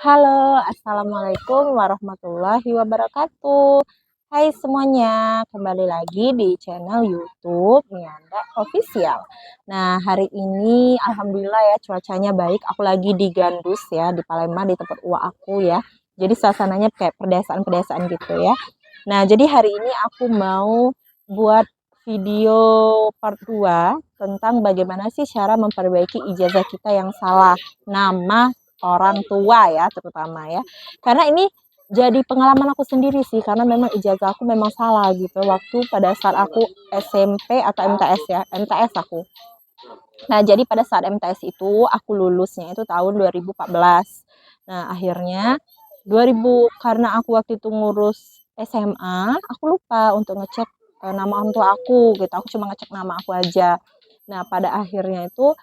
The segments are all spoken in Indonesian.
Halo, assalamualaikum warahmatullahi wabarakatuh. Hai semuanya, kembali lagi di channel YouTube Mianda Official. Nah, hari ini alhamdulillah ya cuacanya baik. Aku lagi di Gandus ya, di Palembang di tempat uak aku ya. Jadi suasananya kayak pedesaan-pedesaan gitu ya. Nah, jadi hari ini aku mau buat video part 2 tentang bagaimana sih cara memperbaiki ijazah kita yang salah. Nama orang tua ya terutama ya. Karena ini jadi pengalaman aku sendiri sih karena memang ijazah aku memang salah gitu waktu pada saat aku SMP atau MTS ya, MTS aku. Nah, jadi pada saat MTS itu aku lulusnya itu tahun 2014. Nah, akhirnya 2000 karena aku waktu itu ngurus SMA, aku lupa untuk ngecek nama orang tua aku gitu. Aku cuma ngecek nama aku aja. Nah, pada akhirnya itu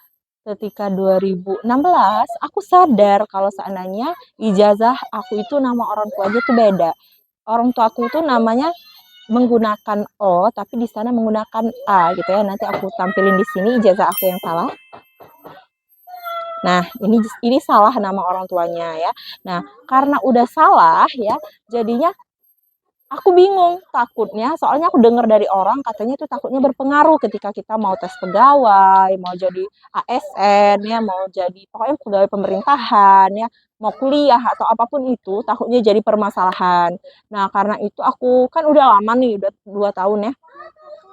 ketika 2016 aku sadar kalau seandainya ijazah aku itu nama orang tua aja tuh beda. Orang tua aku itu namanya menggunakan O tapi di sana menggunakan A gitu ya. Nanti aku tampilin di sini ijazah aku yang salah. Nah, ini salah nama orang tuanya ya. Nah, karena udah salah ya, jadinya aku bingung, takutnya soalnya aku dengar dari orang katanya itu takutnya berpengaruh ketika kita mau tes pegawai, mau jadi ASN ya, mau jadi pokoknya pegawai pemerintahan ya, mau kuliah atau apapun itu, takutnya jadi permasalahan. Nah, karena itu aku kan udah lama nih, udah 2 tahun ya.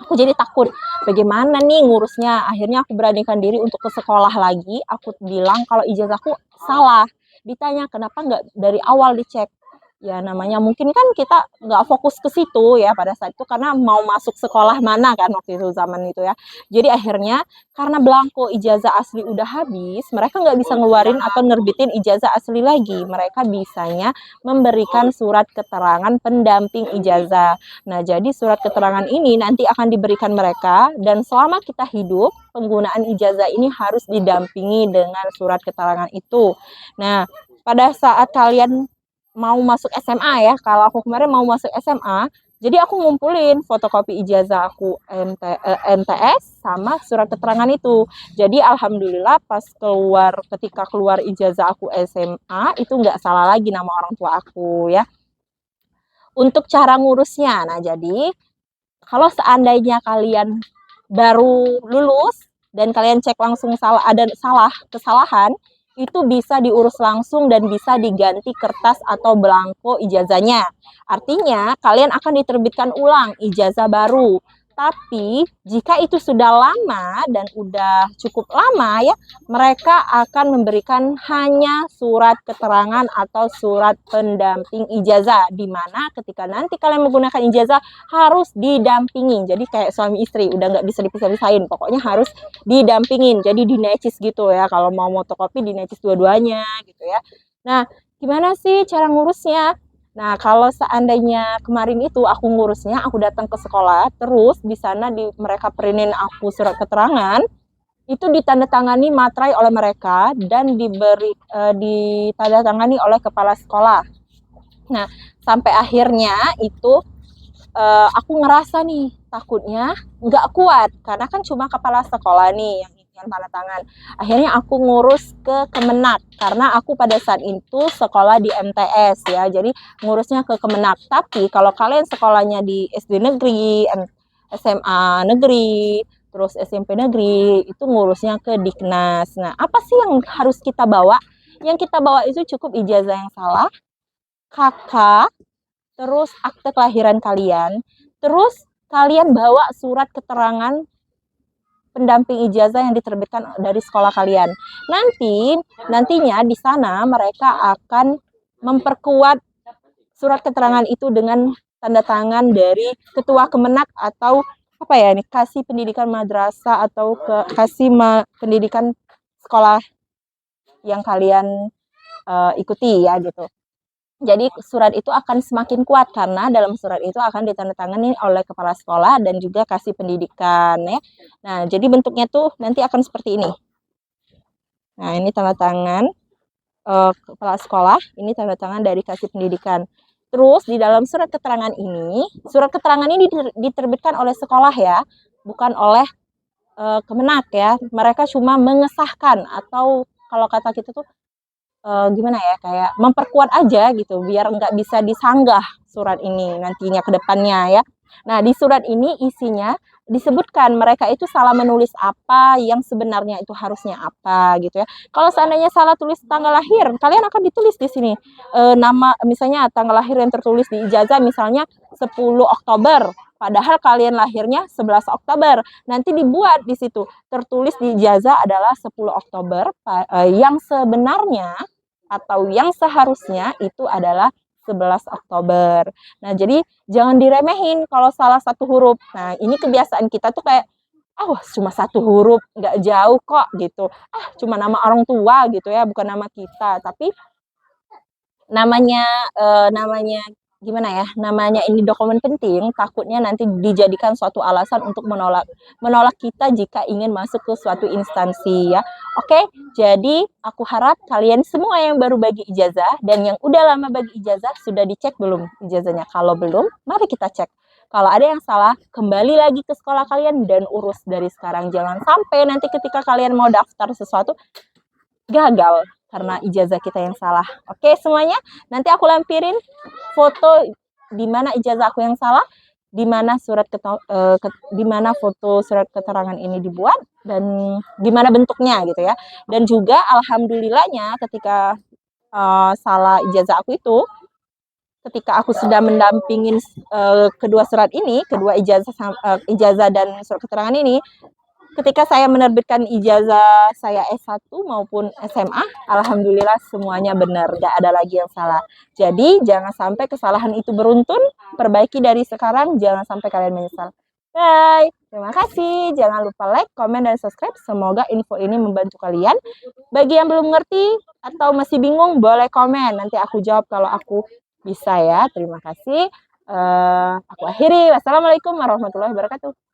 Aku jadi takut, bagaimana nih ngurusnya. Akhirnya aku beranikan diri untuk ke sekolah lagi. Aku bilang kalau ijazahku salah. Ditanya kenapa nggak dari awal dicek. Ya namanya mungkin kan kita nggak fokus ke situ ya pada saat itu karena mau masuk sekolah mana kan waktu itu zaman itu ya. Jadi akhirnya karena belangko ijazah asli udah habis, mereka nggak bisa ngeluarin atau nerbitin ijazah asli lagi. Mereka bisanya memberikan surat keterangan pendamping ijazah. Nah, jadi surat keterangan ini nanti akan diberikan mereka dan selama kita hidup, penggunaan ijazah ini harus didampingi dengan surat keterangan itu. Nah, pada saat kalian mau masuk SMA ya, kalau aku kemarin mau masuk SMA, jadi aku ngumpulin fotokopi ijazah aku MTS sama surat keterangan itu. Jadi alhamdulillah pas ketika keluar ijazah aku SMA itu nggak salah lagi nama orang tua aku ya. Untuk cara ngurusnya, nah jadi kalau seandainya kalian baru lulus dan kalian cek langsung ada kesalahan, itu bisa diurus langsung dan bisa diganti kertas atau belangko ijazahnya. Artinya kalian akan diterbitkan ulang ijazah baru. Tapi jika itu sudah lama dan udah cukup lama ya, mereka akan memberikan hanya surat keterangan atau surat pendamping ijazah, di mana ketika nanti kalian menggunakan ijazah harus didampingin. Jadi kayak suami istri udah nggak bisa dipisah-pisahin, pokoknya harus didampingin. Jadi dinecis gitu ya, kalau mau fotokopi dinecis dua-duanya gitu ya. Nah, gimana sih cara ngurusnya? Nah, kalau seandainya kemarin itu aku ngurusnya, aku datang ke sekolah, terus di sana mereka printin aku surat keterangan, itu ditandatangani materai oleh mereka dan ditandatangani oleh kepala sekolah. Nah, sampai akhirnya itu aku ngerasa nih takutnya nggak kuat karena kan cuma kepala sekolah nih yang tanda tangan. Akhirnya aku ngurus ke Kemenak karena aku pada saat itu sekolah di MTS ya, jadi ngurusnya ke Kemenak. Tapi kalau kalian sekolahnya di SD negeri, SMA negeri, terus SMP negeri, itu ngurusnya ke Diknas. Nah, apa sih yang harus kita bawa? Yang kita bawa itu cukup ijazah yang salah, kakak, terus akte kelahiran kalian, terus kalian bawa surat keterangan pendamping ijazah yang diterbitkan dari sekolah kalian. Nantinya di sana mereka akan memperkuat surat keterangan itu dengan tanda tangan dari ketua Kemenak atau apa ya ini kasih pendidikan madrasah atau kasih pendidikan sekolah yang kalian ikuti ya gitu. Jadi surat itu akan semakin kuat karena dalam surat itu akan ditandatangani oleh kepala sekolah dan juga kasih pendidikan ya. Nah, jadi bentuknya tuh nanti akan seperti ini. Nah, ini tanda tangan kepala sekolah, ini tanda tangan dari kasih pendidikan. Terus di dalam surat keterangan ini diterbitkan oleh sekolah ya, bukan oleh Kemenak ya. Mereka cuma mengesahkan atau kalau kata kita tuh gimana ya, kayak memperkuat aja gitu, biar nggak bisa disanggah surat ini nantinya ke depannya ya. Nah, di surat ini isinya disebutkan mereka itu salah menulis apa, yang sebenarnya itu harusnya apa gitu ya. Kalau seandainya salah tulis tanggal lahir, kalian akan ditulis di sini nama, misalnya tanggal lahir yang tertulis di ijazah misalnya 10 Oktober, padahal kalian lahirnya 11 Oktober. Nanti dibuat di situ tertulis di ijazah adalah 10 Oktober, yang sebenarnya atau yang seharusnya itu adalah 11 Oktober. Nah, jadi jangan diremehin kalau salah satu huruf. Nah, ini kebiasaan kita tuh kayak, oh cuma satu huruf, nggak jauh kok gitu. Ah, cuma nama orang tua gitu ya, bukan nama kita. Tapi namanya namanya gimana ya, namanya ini dokumen penting, takutnya nanti dijadikan suatu alasan untuk menolak menolak kita jika ingin masuk ke suatu instansi ya. Oke, jadi aku harap kalian semua yang baru bagi ijazah dan yang udah lama bagi ijazah sudah dicek belum ijazahnya. Kalau belum, mari kita cek. Kalau ada yang salah, kembali lagi ke sekolah kalian dan urus dari sekarang. Jangan sampai nanti ketika kalian mau daftar sesuatu gagal karena ijazah kita yang salah. Oke semuanya, nanti aku lampirin foto di mana ijazah aku yang salah, di mana di mana foto surat keterangan ini dibuat dan gimana bentuknya gitu ya. Dan juga alhamdulillahnya ketika salah ijazah aku itu, ketika aku sudah mendampingin kedua surat ini, kedua ijazah dan surat keterangan ini, ketika saya menerbitkan ijazah saya S1 maupun SMA, alhamdulillah semuanya benar, nggak ada lagi yang salah. Jadi jangan sampai kesalahan itu beruntun, perbaiki dari sekarang, jangan sampai kalian menyesal. Bye, terima kasih. Jangan lupa like, komen, dan subscribe. Semoga info ini membantu kalian. Bagi yang belum ngerti atau masih bingung, boleh komen. Nanti aku jawab kalau aku bisa ya. Terima kasih. Aku akhiri. Wassalamualaikum warahmatullahi wabarakatuh.